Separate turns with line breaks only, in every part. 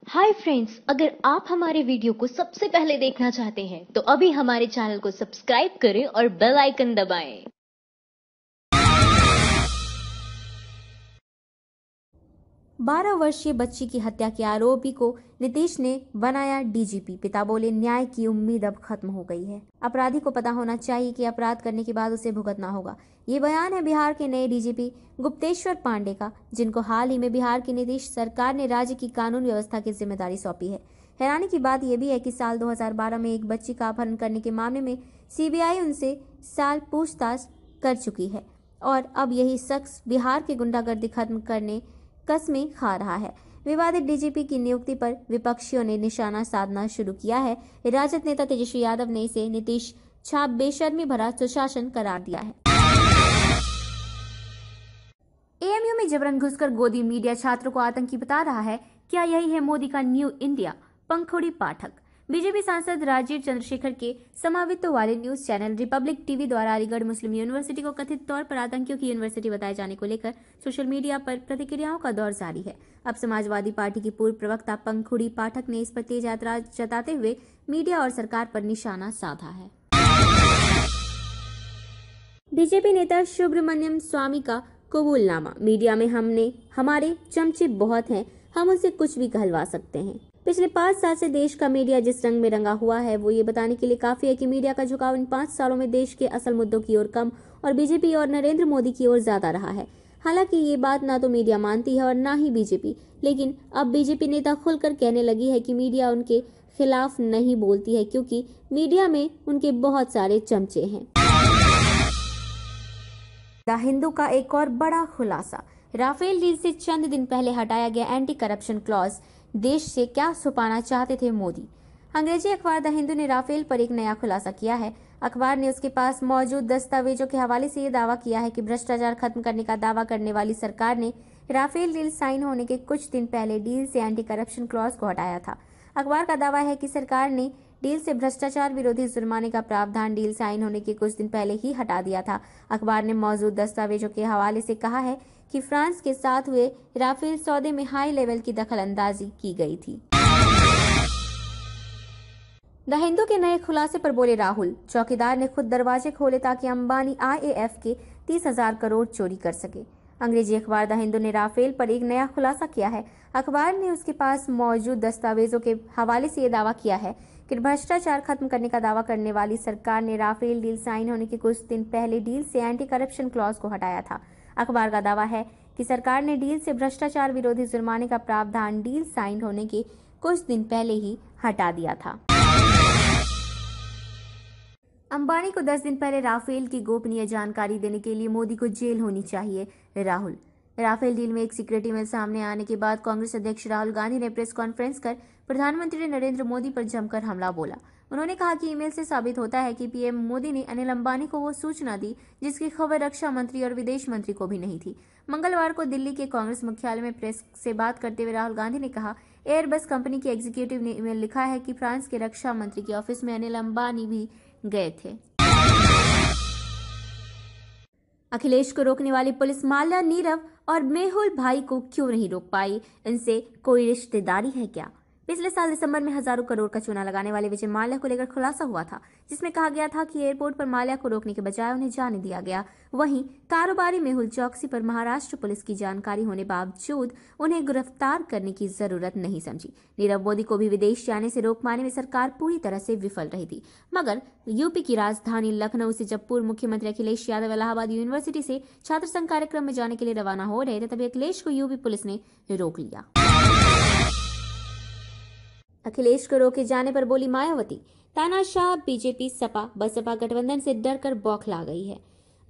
Hi friends, अगर आप हमारे वीडियो को सबसे पहले देखना चाहते हैं तो अभी हमारे चैनल को सब्सक्राइब करें और बेल आइकन दबाएं।
12 वर्षीय बच्ची की हत्या के आरोपी को नीतीश ने बनाया डीजीपी। पिता बोले न्याय की उम्मीद अब खत्म हो गई है। अपराधी को पता होना चाहिए कि अपराध करने के बाद उसे भुगतना होगा। ये बयान है बिहार के नए डीजीपी गुप्तेश्वर पांडे का, जिनको हाल ही में बिहार की नीतीश सरकार ने राज्य की कानून व्यवस्था की जिम्मेदारी सौंपी है। हैरानी की बात यह भी है कि साल 2012 में एक बच्ची का अपहरण करने के मामले में सीबीआई उनसे साल पूछताछ कर चुकी है और अब यही शख्स बिहार के गुंडागर्दी खत्म करने कस्में खा रहा है। विवादित डीजीपी की नियुक्ति पर विपक्षियों ने निशाना साधना शुरू किया है। राजद नेता तेजस्वी यादव ने इसे नीतीश छाप बेशर्मी भरा सुशासन करार दिया है। एएमयू में जबरन घुसकर गोदी मीडिया छात्रों को आतंकी बता रहा है। क्या यही है मोदी का न्यू इंडिया? पंखुड़ी पाठक। बीजेपी सांसद राजीव चंद्रशेखर के समावित्व वाले न्यूज चैनल रिपब्लिक टीवी द्वारा अलीगढ़ मुस्लिम यूनिवर्सिटी को कथित तौर पर आतंकियों की यूनिवर्सिटी बताए जाने को लेकर सोशल मीडिया पर प्रतिक्रियाओं का दौर जारी है। अब समाजवादी पार्टी की पूर्व प्रवक्ता पंखुड़ी पाठक ने इस पर तेज ऐतराज जताते हुए मीडिया और सरकार पर निशाना साधा है। बीजेपी नेता सुब्रमण्यम स्वामी का कबूलनामा। मीडिया में हमारे चमचे बहुत हैं, हम उनसे कुछ भी कहलवा सकते हैं। पिछले 5 साल से देश का मीडिया जिस रंग में रंगा हुआ है वो ये बताने के लिए काफी है कि मीडिया का झुकाव इन 5 सालों में देश के असल मुद्दों की ओर कम और बीजेपी और नरेंद्र मोदी की ओर ज्यादा रहा है। हालांकि ये बात ना तो मीडिया मानती है और ना ही बीजेपी, लेकिन अब बीजेपी नेता खुलकर कहने लगी है कि मीडिया उनके खिलाफ नहीं बोलती है क्योंकि मीडिया में उनके बहुत सारे चमचे हैं। द हिंदू का एक और बड़ा खुलासा। राफेल डील से चंद दिन पहले हटाया गया एंटी करप्शन क्लॉज देश से क्या छुपाना चाहते थे मोदी? अंग्रेजी अखबार द हिंदू ने राफेल पर एक नया खुलासा किया है। अखबार ने उसके पास मौजूद दस्तावेजों के हवाले से ये दावा किया है कि भ्रष्टाचार खत्म करने का दावा करने वाली सरकार ने राफेल डील साइन होने के कुछ दिन पहले डील से एंटी करप्शन क्लॉज को हटाया था। अखबार का दावा है कि सरकार ने डील से भ्रष्टाचार विरोधी जुर्माने का प्रावधान डील साइन होने के कुछ दिन पहले ही हटा दिया था। अखबार ने मौजूद दस्तावेजों के हवाले से कहा है कि फ्रांस के साथ हुए राफेल सौदे में हाई लेवल की दखलंदाजी की गई थी। द हिंदू के नए खुलासे पर बोले राहुल, चौकीदार ने खुद दरवाजे खोले ताकि अंबानी आईएएफ के 30,000 करोड़ चोरी कर सके। अंग्रेजी अखबार द हिंदू ने राफेल पर एक नया खुलासा किया है। अखबार ने उसके पास मौजूद दस्तावेजों के हवाले से ये दावा किया है कि भ्रष्टाचार खत्म करने का दावा करने वाली सरकार ने राफेल डील साइन होने के कुछ दिन पहले डील से एंटी करप्शन क्लॉज को हटाया था। अखबार का दावा है कि सरकार ने डील से भ्रष्टाचार विरोधी जुर्माने का प्रावधान डील साइन होने के कुछ दिन पहले ही हटा दिया था। अंबानी को 10 दिन पहले राफेल की गोपनीय जानकारी देने के लिए मोदी को जेल होनी चाहिए। राहुल। राफेल डील में एक सीक्रेट ईमेल सामने आने के बाद कांग्रेस अध्यक्ष राहुल गांधी ने प्रेस कॉन्फ्रेंस कर प्रधानमंत्री नरेंद्र मोदी पर जमकर हमला बोला। उन्होंने कहा कि ईमेल से साबित होता है कि पीएम मोदी ने अनिल अंबानी को वो सूचना दी जिसकी खबर रक्षा मंत्री और विदेश मंत्री को भी नहीं थी। मंगलवार को दिल्ली के कांग्रेस मुख्यालय में प्रेस से बात करते हुए राहुल गांधी ने कहा, एयरबस कंपनी के एग्जीक्यूटिव ने ईमेल लिखा है कि फ्रांस के रक्षा मंत्री के ऑफिस में अनिल अंबानी भी गए थे। अखिलेश को रोकने वाली पुलिस माल्या, नीरव और मेहुल भाई को क्यों नहीं रोक पाई? इनसे कोई रिश्तेदारी है क्या? पिछले साल दिसंबर में हजारों करोड़ का चूना लगाने वाले विजय माल्या को लेकर खुलासा हुआ था, जिसमें कहा गया था कि एयरपोर्ट पर माल्या को रोकने के बजाय उन्हें जाने दिया गया। वहीं कारोबारी मेहुल चौकसी पर महाराष्ट्र पुलिस की जानकारी होने बावजूद उन्हें गिरफ्तार करने की जरूरत नहीं समझी। नीरव मोदी को भी विदेश जाने से रोक पाने में सरकार पूरी तरह से विफल रही थी। मगर यूपी की राजधानी लखनऊ से जब पूर्व मुख्यमंत्री अखिलेश यादव इलाहाबाद यूनिवर्सिटी से छात्र संघ कार्यक्रम में जाने के लिए रवाना हो रहे थे, तभी अखिलेश को यूपी पुलिस ने रोक लिया। अखिलेश को रोके जाने पर बोली मायावती, तानाशाह बीजेपी सपा बसपा गठबंधन से डरकर बौखला गई है।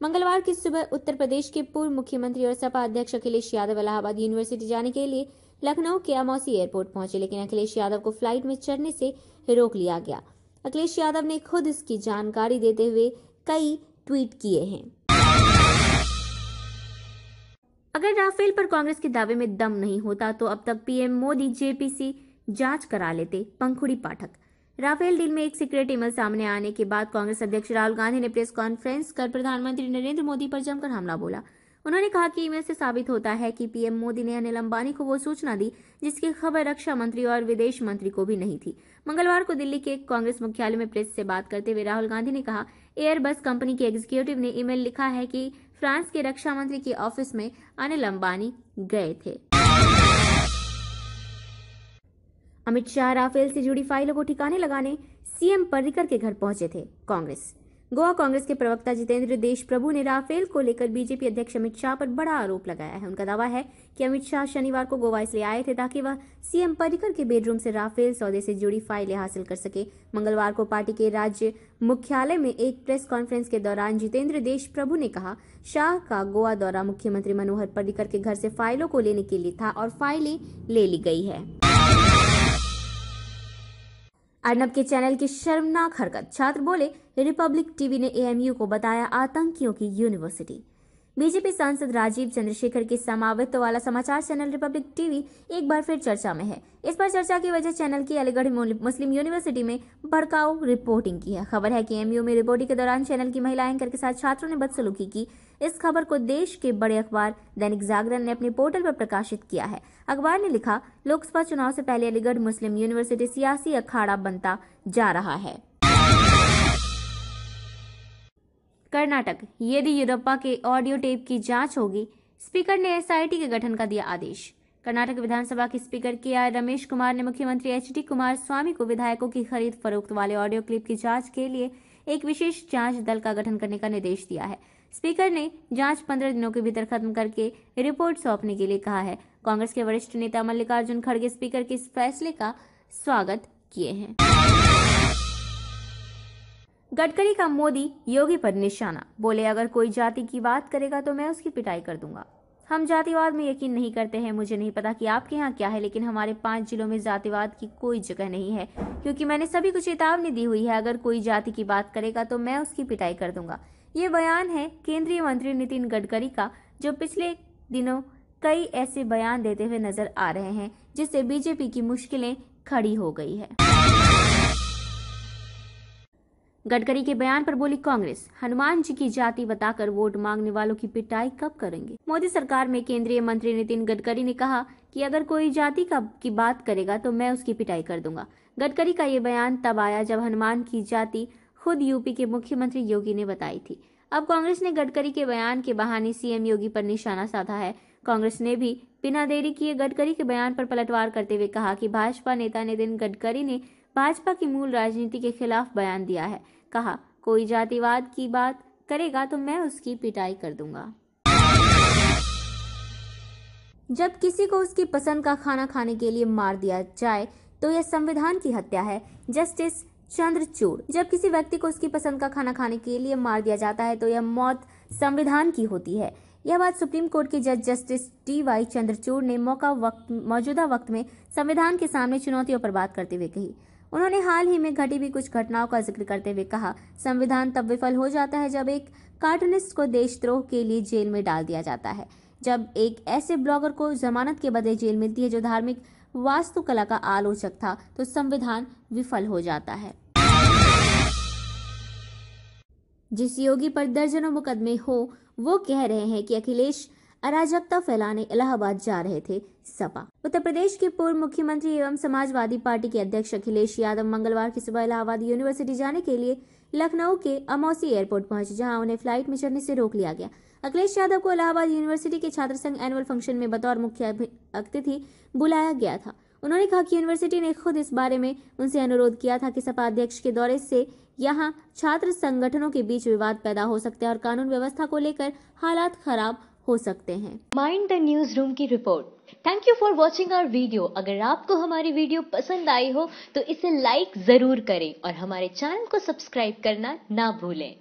मंगलवार की सुबह उत्तर प्रदेश के पूर्व मुख्यमंत्री और सपा अध्यक्ष अखिलेश यादव इलाहाबाद यूनिवर्सिटी जाने के लिए लखनऊ के अमौसी एयरपोर्ट पहुंचे, लेकिन अखिलेश यादव को फ्लाइट में चढ़ने से रोक लिया गया। अखिलेश यादव ने खुद इसकी जानकारी देते हुए कई ट्वीट किए हैं। अगर राफेल पर कांग्रेस के दावे में दम नहीं होता तो अब तक पीएम मोदी जेपीसी जांच करा लेते। पंखुड़ी पाठक। राफेल डील में एक सीक्रेट ईमेल सामने आने के बाद कांग्रेस अध्यक्ष राहुल गांधी ने प्रेस कॉन्फ्रेंस कर प्रधानमंत्री नरेंद्र मोदी पर जमकर हमला बोला। उन्होंने कहा कि ईमेल से साबित होता है कि पीएम मोदी ने अनिल अंबानी को वो सूचना दी जिसकी खबर रक्षा मंत्री और विदेश मंत्री को भी नहीं थी। मंगलवार को दिल्ली के कांग्रेस मुख्यालय में प्रेस से बात करते हुए राहुल गांधी ने कहा, एयरबस कंपनी के एग्जीक्यूटिव ने ईमेल लिखा है कि फ्रांस के रक्षा मंत्री के ऑफिस में अनिल अंबानी गए थे। अमित शाह राफेल से जुड़ी फाइलों को ठिकाने लगाने सीएम पर्रिकर के घर पहुंचे थे। कांग्रेस गोवा कांग्रेस के प्रवक्ता जितेंद्र देशप्रभु ने राफेल को लेकर बीजेपी अध्यक्ष अमित शाह पर बड़ा आरोप लगाया है। उनका दावा है कि अमित शाह शनिवार को गोवा इसलिए आए थे ताकि वह सीएम पर्रिकर के बेडरूम से राफेल सौदे से जुड़ी फाइलें हासिल कर सके। मंगलवार को पार्टी के राज्य मुख्यालय में एक प्रेस कॉन्फ्रेंस के दौरान जितेंद्र देशप्रभु ने कहा, शाह का गोवा दौरा मुख्यमंत्री मनोहर पर्रिकर के घर से फाइलों को लेने के लिए था और फाइलें ले ली गई है। अर्नब के चैनल की शर्मनाक हरकत, छात्र बोले रिपब्लिक टीवी ने एएमयू को बताया आतंकियों की यूनिवर्सिटी। बीजेपी सांसद राजीव चंद्रशेखर के समावित्व वाला समाचार चैनल रिपब्लिक टीवी एक बार फिर चर्चा में है। इस पर चर्चा की वजह चैनल की अलीगढ़ मुस्लिम यूनिवर्सिटी में भड़काऊ रिपोर्टिंग की है। खबर है कि एएमयू में रिपोर्टिंग के दौरान चैनल की महिला एंकर के साथ छात्रों ने बदसलूकी की। इस खबर को देश के बड़े अखबार दैनिक जागरण ने अपने पोर्टल पर प्रकाशित किया है। अखबार ने लिखा, लोकसभा चुनाव से पहले अलीगढ़ मुस्लिम यूनिवर्सिटी सियासी अखाड़ा बनता जा रहा है। कर्नाटक, येदियुरप्पा के ऑडियो टेप की जांच होगी, स्पीकर ने एसआईटी के गठन का दिया आदेश। कर्नाटक विधानसभा के स्पीकर के रमेश कुमार ने मुख्यमंत्री एचडी कुमारस्वामी को विधायकों की खरीद फरोख्त वाले ऑडियो क्लिप की जांच के लिए एक विशेष जांच दल का गठन करने का निर्देश दिया है। स्पीकर ने जांच 15 दिनों के भीतर खत्म करके रिपोर्ट सौंपने के लिए कहा है। कांग्रेस के वरिष्ठ नेता मल्लिकार्जुन खड़गे स्पीकर के इस फैसले का स्वागत किए हैं। गडकरी का मोदी योगी पर निशाना, बोले अगर कोई जाति की बात करेगा तो मैं उसकी पिटाई कर दूंगा। हम जातिवाद में यकीन नहीं करते हैं। मुझे नहीं पता कि आपके यहाँ क्या है, लेकिन हमारे 5 जिलों में जातिवाद की कोई जगह नहीं है, क्योंकि मैंने सभी को चेतावनी दी हुई है। अगर कोई जाति की बात करेगा तो मैं उसकी पिटाई कर दूंगा। ये बयान है केंद्रीय मंत्री नितिन गडकरी का, जो पिछले दिनों कई ऐसे बयान देते हुए नजर आ रहे हैं जिससे बीजेपी की मुश्किलें खड़ी हो गई है। गडकरी के बयान पर बोली कांग्रेस, हनुमान जी की जाति बताकर वोट मांगने वालों की पिटाई कब करेंगे। मोदी सरकार में केंद्रीय मंत्री नितिन गडकरी ने कहा कि अगर कोई जाति की बात करेगा तो मैं उसकी पिटाई कर दूंगा। गडकरी का ये बयान तब आया जब हनुमान की जाति खुद यूपी के मुख्यमंत्री योगी ने बताई थी। अब कांग्रेस ने गडकरी के बयान के बहाने सीएम योगी पर निशाना साधा है। कांग्रेस ने भी बिना देरी किए गडकरी के बयान पर पलटवार करते हुए कहा कि भाजपा नेता नितिन गडकरी ने भाजपा की मूल राजनीति के खिलाफ बयान दिया है। कहा, कोई जातिवाद की बात करेगा तो मैं उसकी पिटाई कर दूंगा। जब किसी को उसकी पसंद का खाना खाने के लिए मार दिया जाए तो यह संविधान की हत्या है। जस्टिस चंद्रचूड़, जब किसी व्यक्ति को उसकी पसंद का खाना खाने के लिए मार दिया जाता है तो यह मौत संविधान की होती है। यह बात सुप्रीम कोर्ट के जज जस्टिस टी.वाई. चंद्रचूड़ ने मौजूदा वक्त में संविधान के सामने चुनौतियों पर बात करते हुए कही। उन्होंने हाल ही में घटी भी कुछ घटनाओं का जिक्र करते हुए कहा, संविधान तब विफल हो जाता है जब एक कार्टूनिस्ट को देशद्रोह के लिए जेल में डाल दिया जाता है। जब एक ऐसे ब्लॉगर को जमानत के बदले जेल मिलती है जो धार्मिक वास्तुकला का आलोचक था, तो संविधान विफल हो जाता है। जिस योगी पर दर्जनों मुकदमे हो, वो कह रहे हैं कि अखिलेश अराजकता फैलाने इलाहाबाद जा रहे थे। सपा, उत्तर प्रदेश के पूर्व मुख्यमंत्री एवं समाजवादी पार्टी के अध्यक्ष अखिलेश यादव मंगलवार की सुबह इलाहाबाद यूनिवर्सिटी जाने के लिए लखनऊ के अमौसी एयरपोर्ट पहुंचे, जहां उन्हें फ्लाइट में चढ़ने से रोक लिया गया। अखिलेश यादव को इलाहाबाद यूनिवर्सिटी के छात्र संघ एनुअल फंक्शन में बतौर मुख्य अतिथि बुलाया गया था। उन्होंने कहा कि यूनिवर्सिटी ने खुद इस बारे में उनसे अनुरोध किया था कि सपा अध्यक्ष के दौरे से यहाँ छात्र संगठनों के बीच विवाद पैदा हो सकते हैं और कानून व्यवस्था को लेकर हालात खराब हो सकते हैं।
माइंड द न्यूज रूम की रिपोर्ट। Thank you for watching our video. अगर आपको हमारी वीडियो पसंद आई हो तो इसे लाइक जरूर करें और हमारे चैनल को सब्सक्राइब करना ना भूलें।